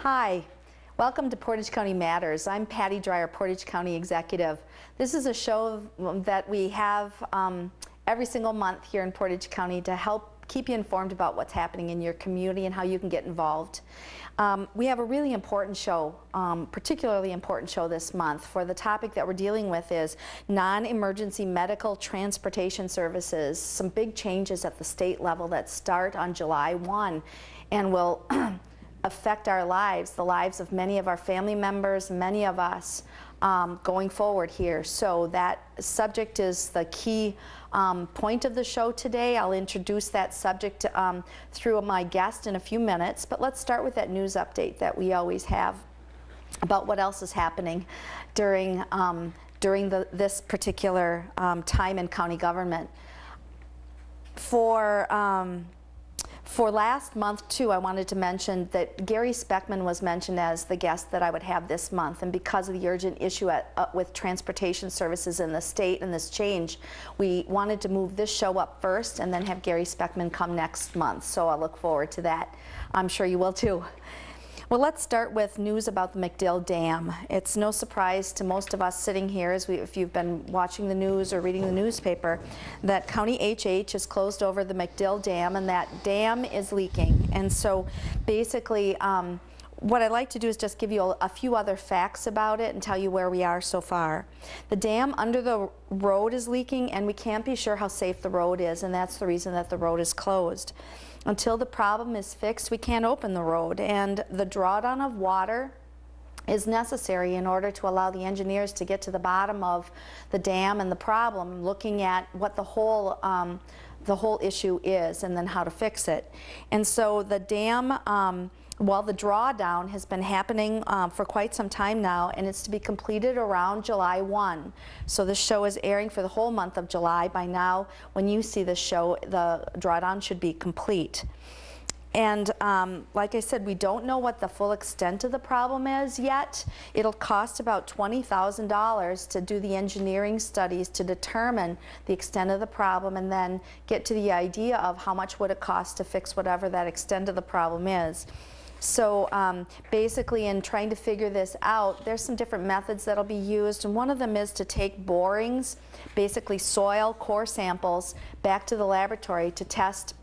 Hi, welcome to Portage County Matters. I'm Patty Dreier, Portage County Executive. This is a show that we have every single month here in Portage County to help keep you informed about what's happening in your community and how you can get involved. We have a really important show, particularly important show this month, for the topic that we're dealing with is non-emergency medical transportation services. Some big changes at the state level that start on July 1 and will affect our lives, the lives of many of our family members, many of us going forward here. So that subject is the key point of the show today. I'll introduce that subject through my guest in a few minutes, but let's start with that news update that we always have about what else is happening during this particular time in county government. For last month, too, I wanted to mention that Gary Speckman was mentioned as the guest that I would have this month, and because of the urgent issue with transportation services in the state and this change, we wanted to move this show up first and then have Gary Speckman come next month, so I look forward to that. I'm sure you will, too. Well, let's start with news about the McDill Dam. It's no surprise to most of us sitting here, if you've been watching the news or reading the newspaper, that County HH has closed over the McDill Dam, and that dam is leaking. And so basically, what I'd like to do is just give you a few other facts about it and tell you where we are so far. The dam under the road is leaking, and we can't be sure how safe the road is, and that's the reason that the road is closed. Until the problem is fixed, we can't open the road, and the drawdown of water is necessary in order to allow the engineers to get to the bottom of the dam and the problem, looking at what the whole issue is and then how to fix it. And so the dam, well, the drawdown has been happening for quite some time now, and it's to be completed around July 1. So this show is airing for the whole month of July. By now, when you see the show, the drawdown should be complete. And like I said, we don't know what the full extent of the problem is yet. It'll cost about $20,000 to do the engineering studies to determine the extent of the problem and then get to the idea of how much would it cost to fix whatever that extent of the problem is. So basically, in trying to figure this out, there's some different methods that'll be used, and one of them is to take borings, basically soil core samples, back to the laboratory to test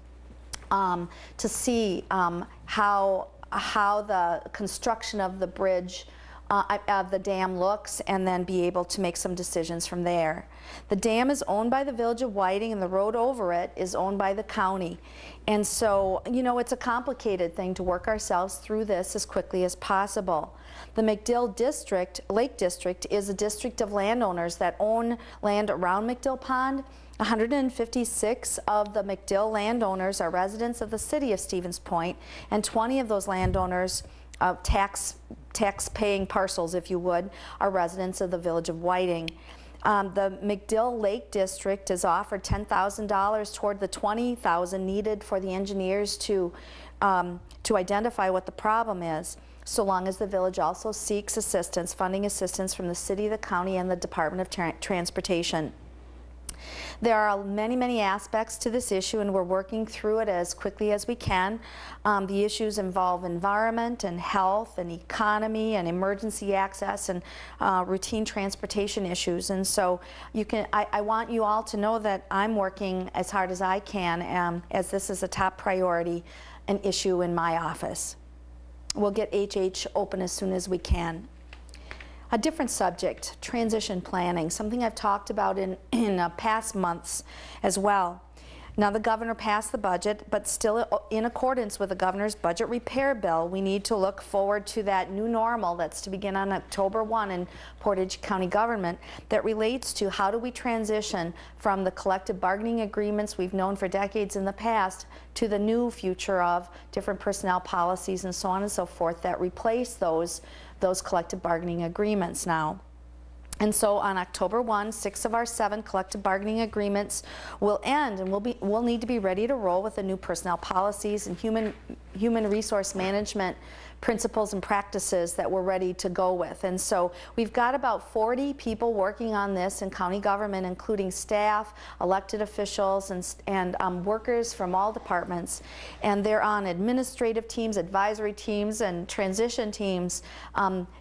to see how the construction of the bridge of the dam looks, and then be able to make some decisions from there. The dam is owned by the Village of Whiting, and the road over it is owned by the county. And so, you know, it's a complicated thing to work ourselves through this as quickly as possible. The McDill District, Lake District, is a district of landowners that own land around McDill Pond. 156 of the McDill landowners are residents of the city of Stevens Point, and 20 of those landowners, tax-paying parcels, if you would, are residents of the Village of Whiting. The McDill Lake District has offered $10,000 toward the $20,000 needed for the engineers to identify what the problem is, so long as the village also seeks assistance, funding assistance from the city, the county, and the Department of Transportation. There are many, many aspects to this issue, and we're working through it as quickly as we can. The issues involve environment and health and economy and emergency access and routine transportation issues. And so I want you all to know that I'm working as hard as I can, as this is a top priority, an issue in my office. We'll get HH open as soon as we can. A different subject, transition planning, something I've talked about in past months as well. Now, the governor passed the budget, but still in accordance with the governor's budget repair bill, we need to look forward to that new normal that's to begin on October 1 in Portage County government that relates to how do we transition from the collective bargaining agreements we've known for decades in the past to the new future of different personnel policies and so on and so forth that replace those collective bargaining agreements now. And so on October 1, 6 of our 7 collective bargaining agreements will end, and we'll need to be ready to roll with the new personnel policies and human human resource management principles and practices that we're ready to go with. And so we've got about 40 people working on this in county government, including staff, elected officials, and workers from all departments. And they're on administrative teams, advisory teams, and transition teams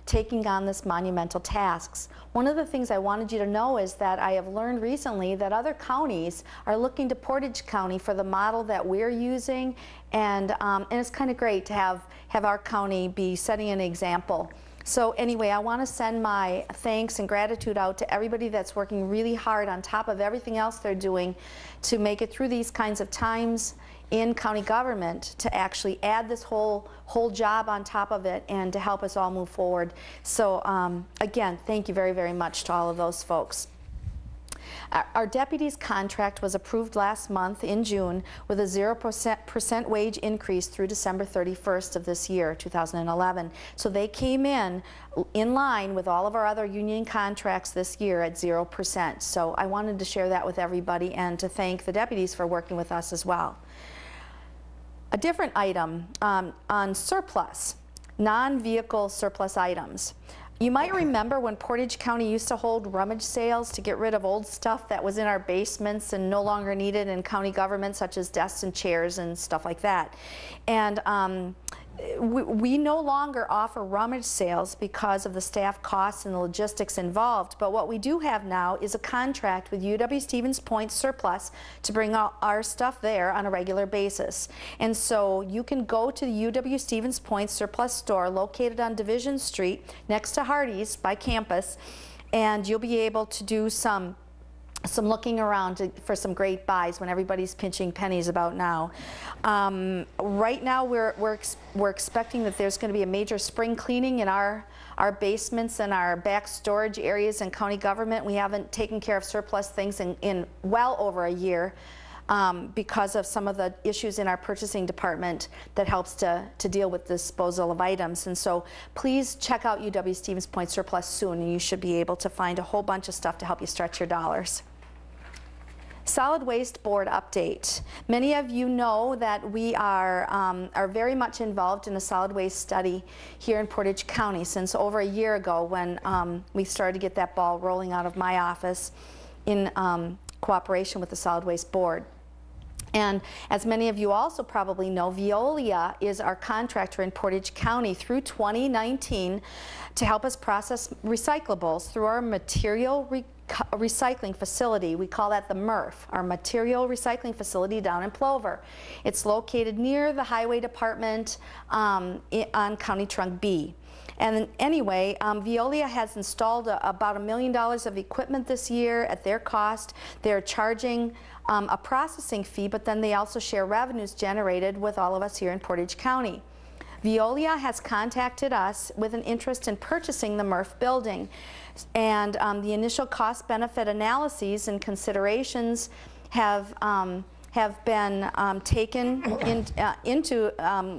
taking on this monumental tasks. One of the things I wanted you to know is that I have learned recently that other counties are looking to Portage County for the model that we're using, and it's kind of great to have our county be setting an example. So anyway, I want to send my thanks and gratitude out to everybody that's working really hard on top of everything else they're doing to make it through these kinds of times in county government, to actually add this whole job on top of it and to help us all move forward. So again, thank you very, very much to all of those folks. Our deputies' contract was approved last month in June with a 0% wage increase through December 31st of this year, 2011. So they came in line with all of our other union contracts this year at 0%. So I wanted to share that with everybody and to thank the deputies for working with us as well. A different item on surplus, non-vehicle surplus items. You might remember when Portage County used to hold rummage sales to get rid of old stuff that was in our basements and no longer needed in county government, such as desks and chairs and stuff like that. And we no longer offer rummage sales because of the staff costs and the logistics involved, but what we do have now is a contract with UW-Stevens Point Surplus to bring out our stuff there on a regular basis. And so you can go to the UW-Stevens Point Surplus store located on Division Street next to Hardee's by campus, and you'll be able to do some looking around for some great buys when everybody's pinching pennies about now. Right now we're expecting that there's going to be a major spring cleaning in our basements and our back storage areas in county government. We haven't taken care of surplus things in well over a year because of some of the issues in our purchasing department that helps to deal with disposal of items. And so please check out UW-Stevens Point Surplus soon, and you should be able to find a whole bunch of stuff to help you stretch your dollars. Solid Waste Board update. Many of you know that we are very much involved in a solid waste study here in Portage County since over a year ago when we started to get that ball rolling out of my office in cooperation with the Solid Waste Board. And as many of you also probably know, Veolia is our contractor in Portage County through 2019 to help us process recyclables through our material recycling facility. We call that the MRF, our material recycling facility down in Plover. It's located near the highway department on County Trunk B. And anyway, Veolia has installed about $1 million of equipment this year at their cost. They're charging a processing fee, but then they also share revenues generated with all of us here in Portage County. Veolia has contacted us with an interest in purchasing the MRF building, and the initial cost-benefit analyses and considerations have been taken into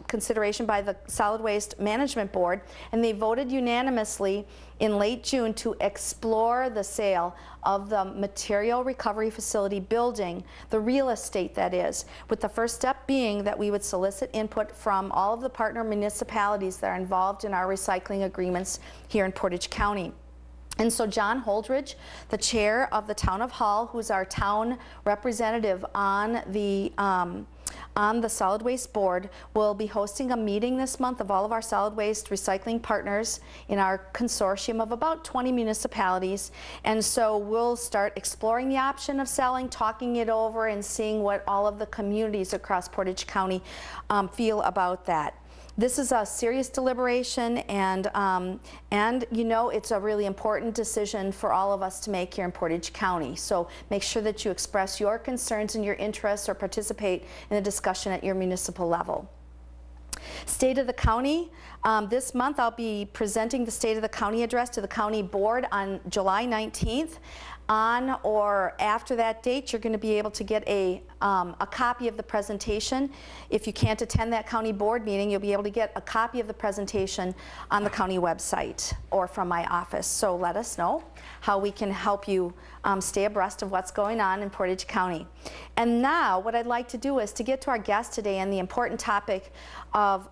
consideration by the Solid Waste Management Board, and they voted unanimously in late June to explore the sale of the material recovery facility building, the real estate that is, with the first step being that we would solicit input from all of the partner municipalities that are involved in our recycling agreements here in Portage County. And so John Holdridge, the chair of the town of Hull, who's our town representative on the solid waste board, will be hosting a meeting this month of all of our solid waste recycling partners in our consortium of about 20 municipalities. And so we'll start exploring the option of selling, talking it over, and seeing what all of the communities across Portage County feel about that. This is a serious deliberation, and you know, it's a really important decision for all of us to make here in Portage County. So make sure that you express your concerns and your interests or participate in the discussion at your municipal level. State of the County. This month I'll be presenting the State of the County address to the County Board on July 19th. On or after that date, you're going to be able to get a a copy of the presentation. If you can't attend that county board meeting, you'll be able to get a copy of the presentation on the county website or from my office. So let us know how we can help you stay abreast of what's going on in Portage County. And now what I'd like to do is to get to our guest today and the important topic of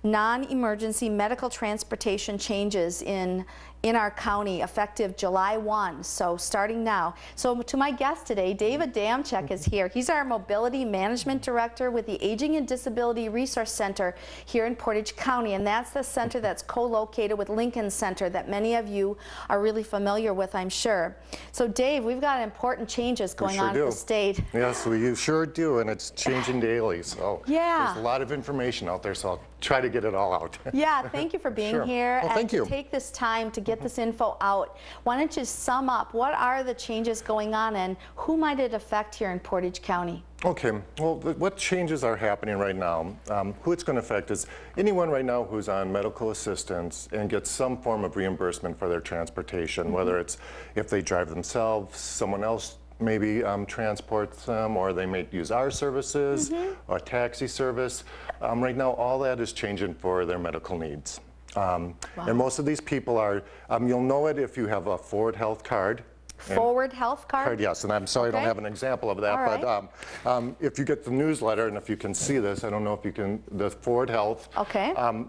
non-emergency medical transportation changes in our county effective July 1, so starting now. So to my guest today, David Adamczak is here. He's our Mobility Management Director with the Aging and Disability Resource Center here in Portage County, and that's the center that's co-located with Lincoln Center that many of you are really familiar with, I'm sure. So Dave, we've got important changes going on at the state. Yes, we sure do, and it's changing daily, so there's a lot of information out there, so I'll try to get it all out. Yeah, thank you for being here Well, and thank you. take this time to get this info out. Why don't you sum up what are the changes going on and who might it affect here in Portage County? Okay, well, what changes are happening right now, who it's going to affect is anyone right now who's on medical assistance and gets some form of reimbursement for their transportation, whether it's if they drive themselves, someone else maybe transports them, or they may use our services, or a taxi service. Right now, all that is changing for their medical needs. And most of these people are, you'll know it if you have a Forward Health card. Forward Health card? Yes, and I'm sorry I don't have an example of that, but if you get the newsletter, and if you can see this, I don't know if you can, the Forward Health.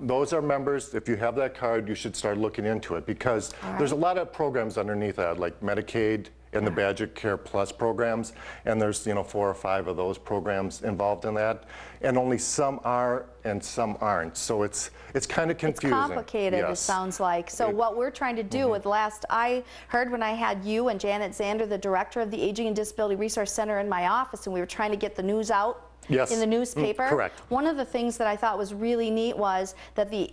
Those are members. If you have that card, you should start looking into it, because there's a lot of programs underneath that, like Medicaid and the Badger Care Plus programs, and there's 4 or 5 of those programs involved in that, and only some are and some aren't. So it's kind of confusing. It's complicated, it sounds like. So what we're trying to do with last I heard when I had you and Janet Zander, the director of the Aging and Disability Resource Center, in my office, and we were trying to get the news out in the newspaper. Correct. One of the things that I thought was really neat was that the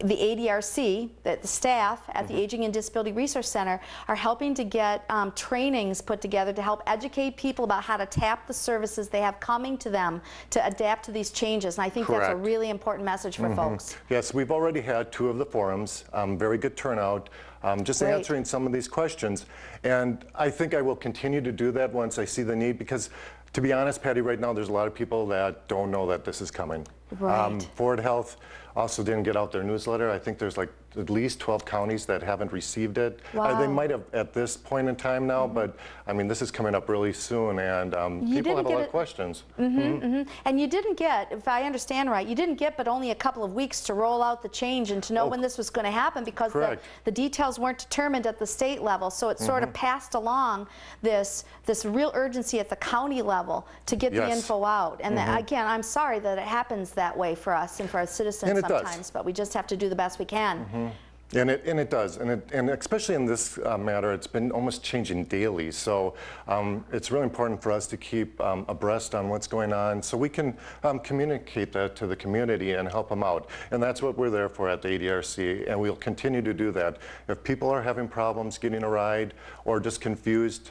ADRC, that the staff at the Aging and Disability Resource Center are helping to get trainings put together to help educate people about how to tap the services they have coming to them to adapt to these changes. And I think that's a really important message for folks. Yes, we've already had 2 of the forums, very good turnout, just answering some of these questions. And I think I will continue to do that once I see the need, because to be honest, Patty, right now there's a lot of people that don't know that this is coming. Forward Health also didn't get out their newsletter. I think there's like at least 12 counties that haven't received it. They might have at this point in time now, but I mean, this is coming up really soon, and people have a lot of questions. And you didn't get, if I understand right, you didn't get but only a couple of weeks to roll out the change and to know when this was going to happen, because the details weren't determined at the state level. So it sort of passed along this real urgency at the county level to get the info out. And again, I'm sorry that it happens that way for us and for our citizens sometimes, but we just have to do the best we can. And it does, and especially in this matter, it's been almost changing daily. So it's really important for us to keep abreast on what's going on, so we can communicate that to the community and help them out. And that's what we're there for at the ADRC, and we'll continue to do that. If people are having problems getting a ride or just confused,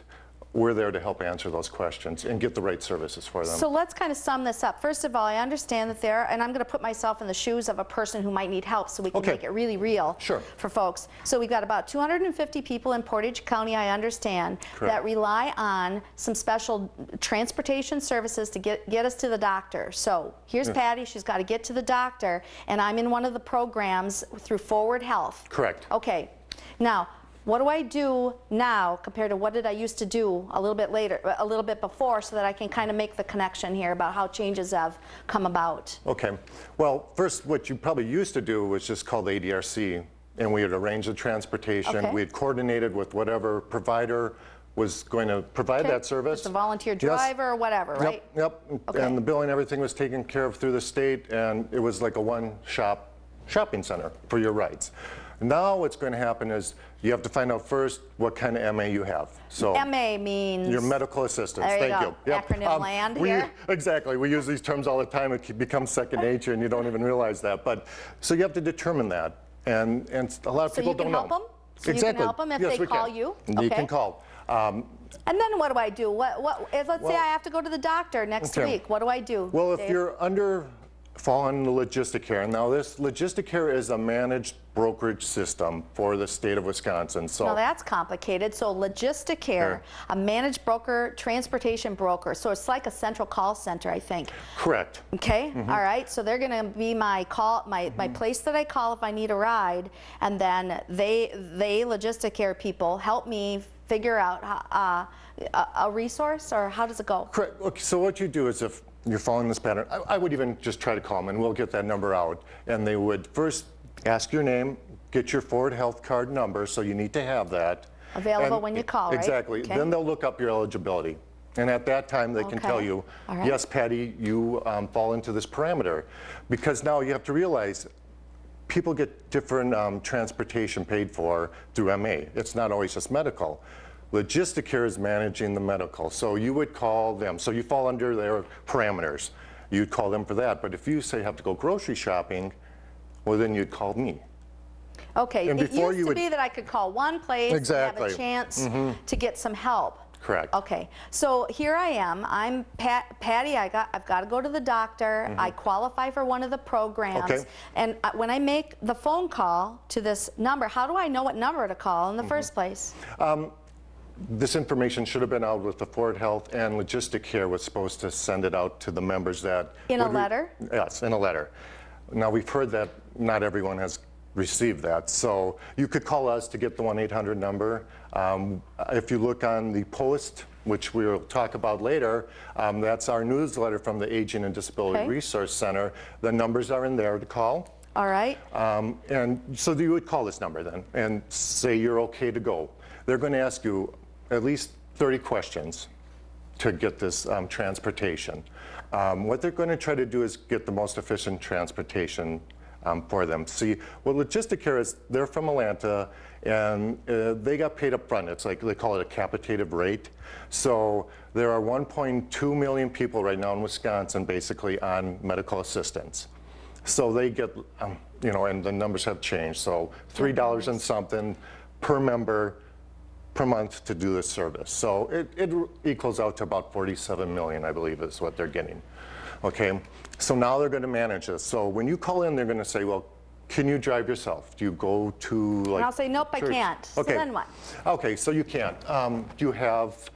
we're there to help answer those questions and get the right services for them. So let's kind of sum this up. First of all, I understand that and I'm going to put myself in the shoes of a person who might need help so we can make it really real for folks. So we've got about 250 people in Portage County, I understand, that rely on some special transportation services to get us to the doctor. So here's Patty, she's got to get to the doctor, and I'm in one of the programs through Forward Health. Okay. Now, what do I do now compared to what did I used to do a little bit later, a little bit before, so that I can kind of make the connection here about how changes have come about? Okay. Well, first, what you probably used to do was just call the ADRC, and we would arrange the transportation. We had coordinated with whatever provider was going to provide that service. It's a volunteer driver or whatever, right? And the billing, everything was taken care of through the state, and it was like a one-stop shopping center for your rides. Now what's going to happen is you have to find out first what kind of MA you have. So MA means? Your medical assistance. There you go. Acronym land here. Exactly. We use these terms all the time. It becomes second nature, and you don't even realize that. But so you have to determine that, and a lot of people don't know. So you can help them? So you can help them if they call you? You can call. And then what do I do? Let's say I have to go to the doctor next week. What do I do? Well, if you're under fall under Logisticare. And now this Logisticare is a managed brokerage system for the state of Wisconsin. So now that's complicated. So Logisticare, a managed broker, transportation broker. So it's like a central call center, I think. Correct. Okay. All right. So they're going to be my call, my place that I call if I need a ride, and then they Logisticare people help me figure out a resource, or how does it go? Correct. Okay, so what you do is, if you're following this pattern, I would even just try to call them and we'll get that number out. And they would first ask your name, get your Ford Health Card number, so you need to have that. Available when you call, right? Exactly. Okay. Then they'll look up your eligibility. And at that time, they can tell you, yes, Patty, you fall into this parameter. Because now you have to realize, people get different transportation paid for through MA. It's not always just medical. Logisticare is managing the medical, so you would call them. So you fall under their parameters. You'd call them for that. But if you say you have to go grocery shopping, well, then you'd call me. Okay, and it before used you to would be that I could call one place and have a chance to get some help. Correct. Okay, so here I am. I'm Patty. I've got to go to the doctor. I qualify for one of the programs. Okay. And when I make the phone call to this number, how do I know what number to call in the first place? This information should have been out with the Ford Health, and Logisticare was supposed to send it out to the members that... In a letter? Yes, in a letter. Now, we've heard that not everyone has received that, so you could call us to get the 1-800 number. If you look on the Post, which we'll talk about later, that's our newsletter from the Aging and Disability Resource Center. The numbers are in there to call. All right. And so you would call this number then and say you're okay to go. They're going to ask you at least 30 questions to get this transportation. What they're going to try to do is get the most efficient transportation for them. See, what Logisticare is, they're from Atlanta, and they got paid up front. It's like, they call it a capitative rate. So there are 1.2 million people right now in Wisconsin basically on medical assistance. So they get, you know, and the numbers have changed. So $3 and something per member per month to do this service. So it equals out to about 47 million, I believe, is what they're getting. Okay, so now they're going to manage this. So when you call in, they're going to say, well, can you drive yourself? Do you go to, like... And I'll say, nope, church? I can't. Okay. So then what? Okay, so you can't. Do you have,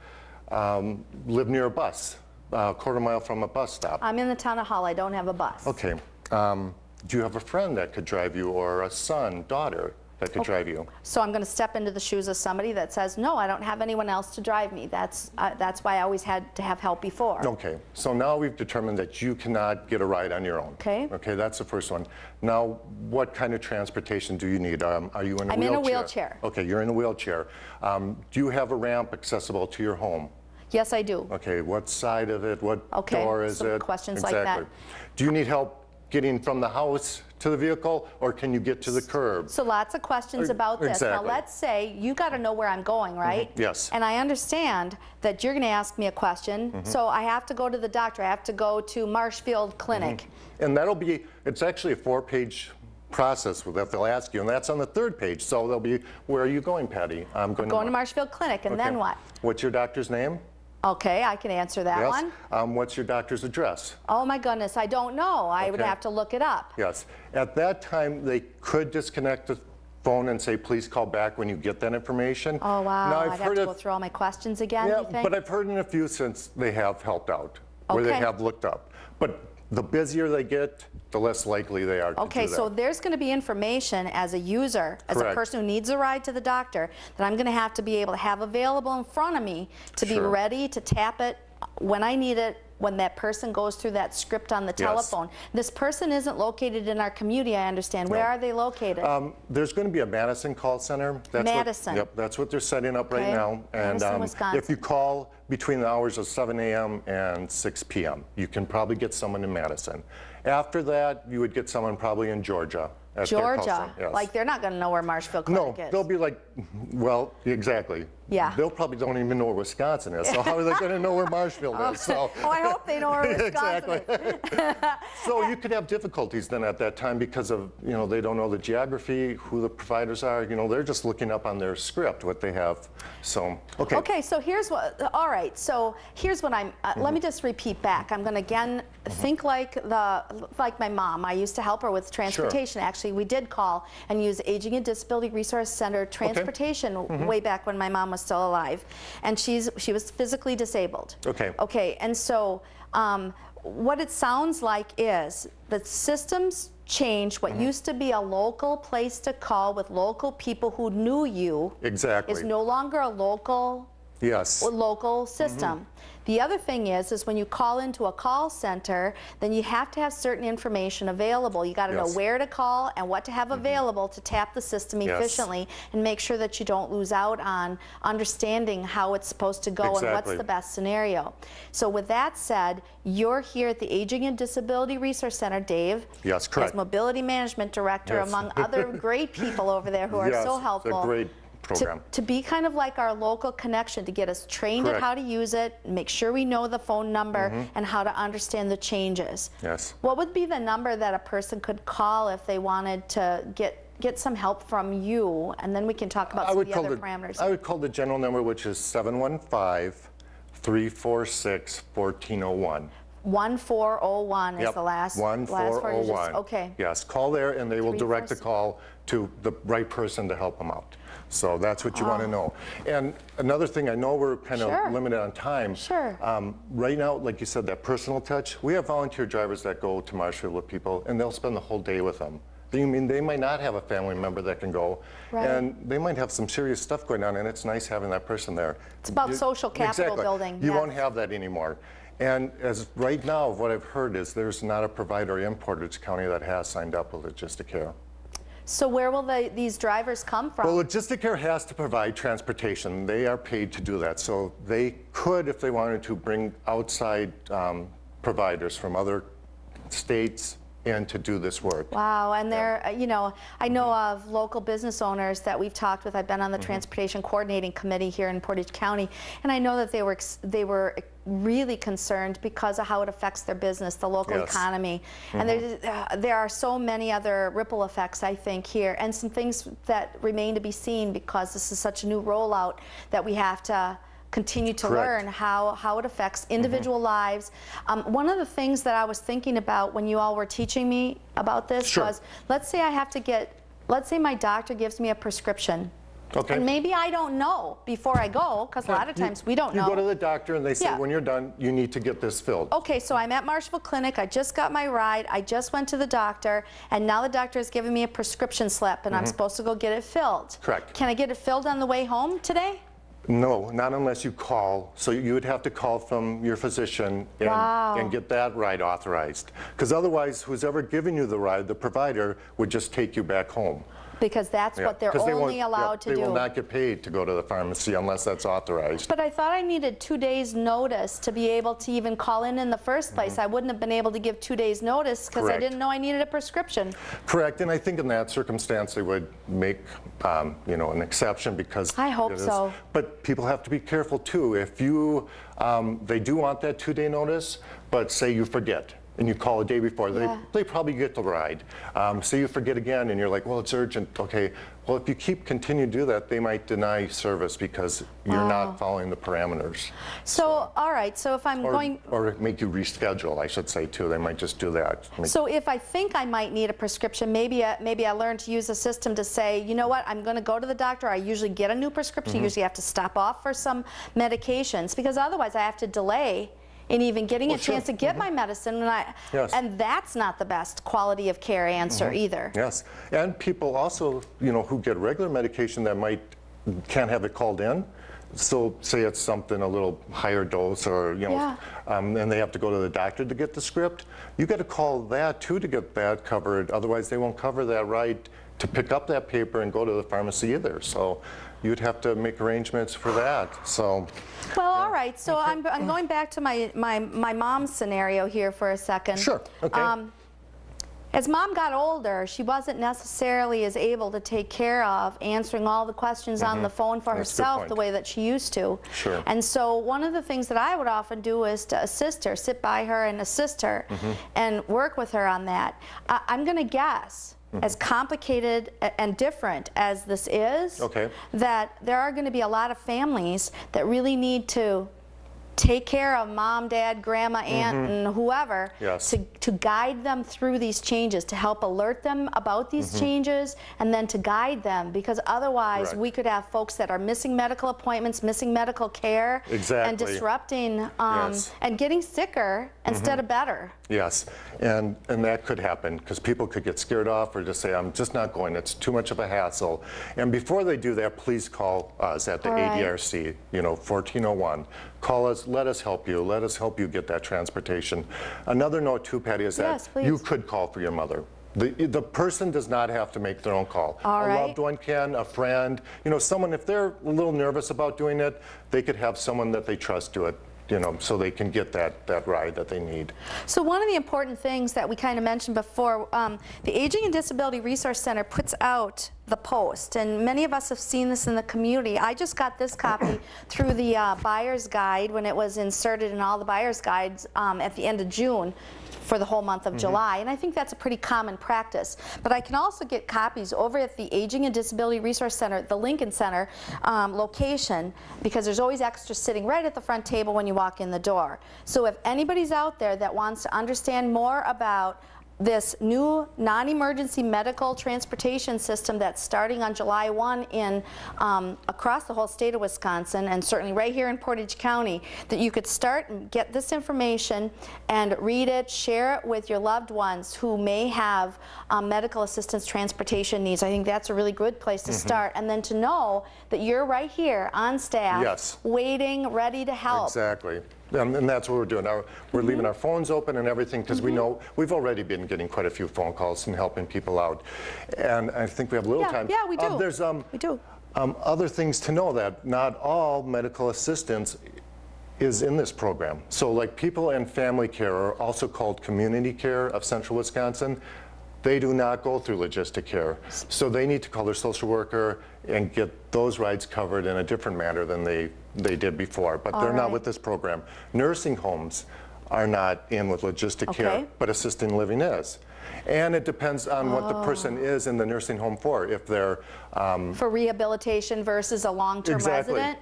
live near a bus, a quarter mile from a bus stop? I'm in the town of Hull. I don't have a bus. Okay. Do you have a friend that could drive you, or a son, daughter that could drive you? So I'm going to step into the shoes of somebody that says, no, I don't have anyone else to drive me. That's why I always had to have help before. Okay, so now we've determined that you cannot get a ride on your own. Okay. Okay, that's the first one. Now, what kind of transportation do you need? Are you in a wheelchair? I'm in a wheelchair. Okay, you're in a wheelchair. Do you have a ramp accessible to your home? Yes, I do. Okay, what side of it? What door is it? Questions like that. Do you need help getting from the house to the vehicle, or can you get to the curb? So lots of questions about this. Exactly. Now let's say you got to know where I'm going, right? Yes. And I understand that you're going to ask me a question, so I have to go to the doctor. I have to go to Marshfield Clinic. And that'll be, it's actually a 4-page process that they'll ask you, and that's on the 3rd page. So they'll be, where are you going, Patty? I'm going to Marshfield Clinic, and then what? What's your doctor's name? Okay, I can answer that one. What's your doctor's address? Oh my goodness, I don't know. I would have to look it up. Yes. At that time, they could disconnect the phone and say, please call back when you get that information. Oh wow, now, I'd have to go through all my questions again, yeah, you think? but I've heard in a few since they have helped out, where they have looked up. But the busier they get, the less likely they are to do that. Okay, so there's going to be information as a user, as a person who needs a ride to the doctor, that I'm going to have to be able to have available in front of me to be ready to tap it when I need it, when that person goes through that script on the telephone. This person isn't located in our community, I understand. Where are they located? There's going to be a Madison call center. Madison. Yep, that's what they're setting up right now. And Madison, Wisconsin. if you call between the hours of 7 a.m. and 6 p.m., you can probably get someone in Madison. After that, you would get someone probably in Georgia. Georgia? Like, they're not going to know where Marshfield Clinic is. No, they'll be like, well, exactly. Yeah. they'll probably don't even know where Wisconsin is. So how are they going to know where Marshfield is? So. Oh, I hope they know where Wisconsin is. So you could have difficulties then at that time because of, they don't know the geography, who the providers are. They're just looking up on their script what they have. So, okay. Okay, so here's what, all right, so here's what let me just repeat back. I'm going to again think like my mom. I used to help her with transportation. Sure. Actually, we did call and use Aging and Disability Resource Center transportation way back when my mom was still alive. And she was physically disabled. Okay. Okay, and so what it sounds like is the systems changed. What used to be a local place to call with local people who knew you is no longer a local system. The other thing is when you call into a call center, then you have to have certain information available. You got to know where to call and what to have available to tap the system efficiently and make sure that you don't lose out on understanding how it's supposed to go and what's the best scenario. So with that said, you're here at the Aging and Disability Resource Center, Dave. Yes, correct. As Mobility Management Director, among other great people over there who are so helpful. It's a great program. To be kind of like our local connection, to get us trained at how to use it, make sure we know the phone number and how to understand the changes. Yes. What would be the number that a person could call if they wanted to get some help from you, and then we can talk about some of the other parameters. I would call the general number, which is 715-346-1401. 1401 is the last 1401. Okay. Yes, call there and they will direct the call to the right person to help them out. So that's what you want to know. And another thing, I know we're kind of limited on time. Sure. Right now, like you said, that personal touch, we have volunteer drivers that go to Marshfield with people and they'll spend the whole day with them. They might not have a family member that can go, and they might have some serious stuff going on, and it's nice having that person there. It's about social capital building. You won't have that anymore. And as right now, what I've heard is there's not a provider in Portage County that has signed up with Executive. So where will these drivers come from? Well, Executive has to provide transportation. They are paid to do that. So they could, if they wanted to, bring outside providers from other states in to do this work. Wow, and they're, I know of local business owners that we've talked with. I've been on the Transportation Coordinating Committee here in Portage County, and I know that they were really concerned because of how it affects their business, the local economy. And there are so many other ripple effects, I think, here, and some things that remain to be seen because this is such a new rollout that we have to continue to learn how it affects individual lives. One of the things that I was thinking about when you all were teaching me about this was, let's say let's say my doctor gives me a prescription. Okay. And maybe I don't know before I go, because a lot of times we don't know. You go to the doctor and they say, when you're done, you need to get this filled. Okay, so I'm at Marshfield Clinic, I just got my ride, I just went to the doctor, and now the doctor has given me a prescription slip, and I'm supposed to go get it filled. Correct. Can I get it filled on the way home today? No, not unless you call. So you would have to call from your physician and get that ride authorized. Because otherwise, who's ever giving you the ride, the provider, would just take you back home. Because that's what they're only allowed to do. They will not get paid to go to the pharmacy unless that's authorized. But I thought I needed 2 days notice to be able to even call in the first place. I wouldn't have been able to give 2 days notice because I didn't know I needed a prescription. Correct, and I think in that circumstance they would make an exception because I hope so. But people have to be careful too. If you, they do want that 2-day notice, but say you forget. And you call a day before, they probably get the ride. Say you forget again and you're like, well, it's urgent. Okay, well, if you continue to do that, they might deny service because you're not following the parameters. So, all right, so if I'm going... Or make you reschedule, I should say, too. They might just do that. So if I think I might need a prescription, maybe I learned to use a system to say, you know what, I'm going to go to the doctor. I usually get a new prescription. I usually have to stop off for some medications because otherwise I have to delay in even getting a chance to get my medicine, and that's not the best quality of care answer either. Yes, and people also, who get regular medication that can't have it called in. So say it's something a little higher dose, or and they have to go to the doctor to get the script. You got to call that too to get that covered. Otherwise, they won't cover that right to pick up that paper and go to the pharmacy either. So you'd have to make arrangements for that. So. Well, all right. So I'm going back to my mom's scenario here for a second. Sure. Okay. As Mom got older, she wasn't necessarily as able to take care of answering all the questions on the phone for That's a good herself point. the way that she used to. Sure. And so one of the things that I would often do is to assist her, sit by her and assist her and work with her on that. I'm going to guess, as complicated and different as this is, that there are going to be a lot of families that really need to take care of Mom, Dad, Grandma, Aunt, and whoever to guide them through these changes, to help alert them about these changes, and then to guide them, because otherwise we could have folks that are missing medical appointments, missing medical care, and disrupting and getting sicker instead of better. Yes, and that could happen because people could get scared off or just say, I'm just not going, it's too much of a hassle. And before they do that, please call us at the ADRC, 1401. Call us, let us help you. Let us help you get that transportation. Another note too, Patty, is that you could call for your mother. The person does not have to make their own call. A loved one can, a friend, someone, if they're a little nervous about doing it, they could have someone that they trust do it. So they can get that ride that they need. So one of the important things that we kind of mentioned before, the Aging and Disability Resource Center puts out the post, and many of us have seen this in the community. I just got this copy through the buyer's guide when it was inserted in all the buyer's guides at the end of June for the whole month of July, and I think that's a pretty common practice. But I can also get copies over at the Aging and Disability Resource Center, the Lincoln Center location, because there's always extras sitting right at the front table when you walk in the door. So if anybody's out there that wants to understand more about this new non-emergency medical transportation system that's starting on July 1 in across the whole state of Wisconsin, and certainly right here in Portage County, that you could start and get this information and read it, share it with your loved ones who may have medical assistance transportation needs. I think that's a really good place to start, and then to know that you're right here on staff, waiting, ready to help. Exactly. And that's what we're doing. We're leaving our phones open and everything because we know we've already been getting quite a few phone calls and helping people out. And I think we have a little time. Yeah, we do. We do. Other things to know, that not all medical assistance is in this program. So like people and family care are also called community care of Central Wisconsin. They do not go through logistic care. So they need to call their social worker and get those rides covered in a different manner than they did before. But they're not with this program. Nursing homes are not in with logistic care, but assisted living is. And it depends on what the person is in the nursing home for. If they're for rehabilitation versus a long-term resident.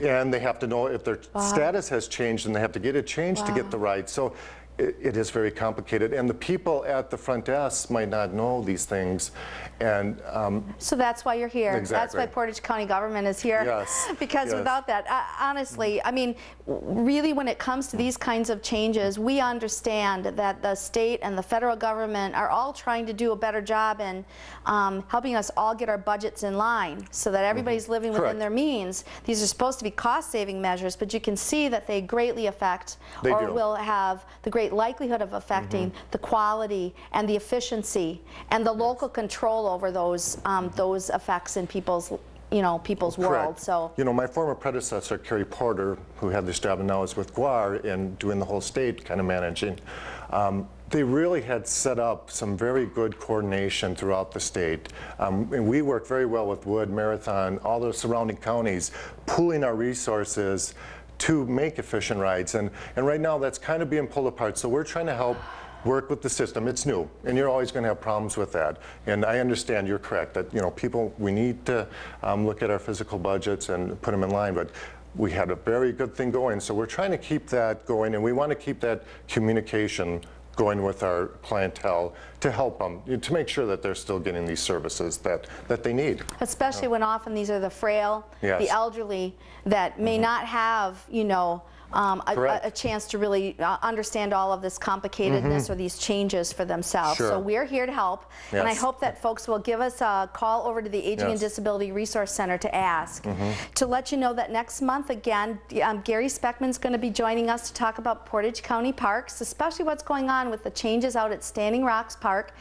And they have to know if their status has changed, and they have to get it changed to get the ride. So it is very complicated, and the people at the front desk might not know these things, and so that's why you're here. Exactly. That's why Portage County government is here. Because without that, honestly, I mean, really, when it comes to these kinds of changes, we understand that the state and the federal government are all trying to do a better job in helping us all get our budgets in line so that everybody's living within their means. These are supposed to be cost-saving measures, but you can see that they greatly affect will have the great likelihood of affecting the quality and the efficiency and the local control over those effects in people's world. So my former predecessor, Carrie Porter, who had this job and now is with GWAR and doing the whole state kind of managing, they really had set up some very good coordination throughout the state. And we worked very well with Wood, Marathon, all the surrounding counties, pooling our resources to make efficient rides, and right now that's kind of being pulled apart. So we're trying to help work with the system. It's new, and you're always going to have problems with that. And I understand, you're correct, that we need to look at our physical budgets and put them in line, but we had a very good thing going. So we're trying to keep that going, and we want to keep that communication going with our clientele to help them, to make sure that they're still getting these services that they need. Especially when often these are the frail, the elderly, that may not have, a chance to really understand all of this complicatedness or these changes for themselves. So we're here to help, and I hope that folks will give us a call over to the Aging and Disability Resource Center to ask. To let you know that next month, again, Gary Speckman's going to be joining us to talk about Portage County parks, especially what's going on with the changes out at Standing Rocks Park.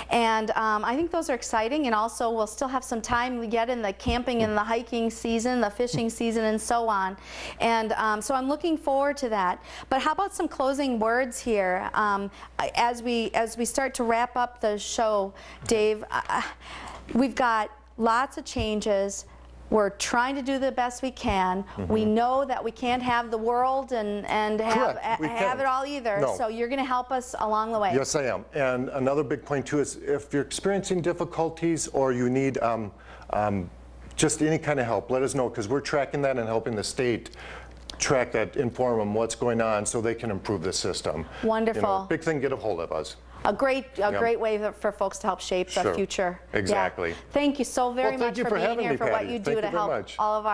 And I think those are exciting, and also we'll still have some time yet in the camping and the hiking season, the fishing season, and so on. And so I'm looking forward to that. But how about some closing words here as we start to wrap up the show, Dave? We've got lots of changes. We're trying to do the best we can. We know that we can't have the world and have it all either. No. So you're going to help us along the way. Yes, I am. And another big point too is if you're experiencing difficulties or you need just any kind of help, let us know, because we're tracking that and helping the state track that, inform them what's going on so they can improve the system. Wonderful. You know, big thing, get a hold of us. A great way for folks to help shape the future. Exactly. Yeah. Thank you so very much for being here, for what you do to help all of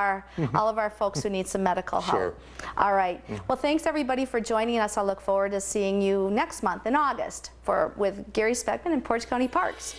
our folks who need some medical help. Sure. All right. Well, thanks everybody for joining us. I look forward to seeing you next month in August with Gary Speckman and Portage County Parks.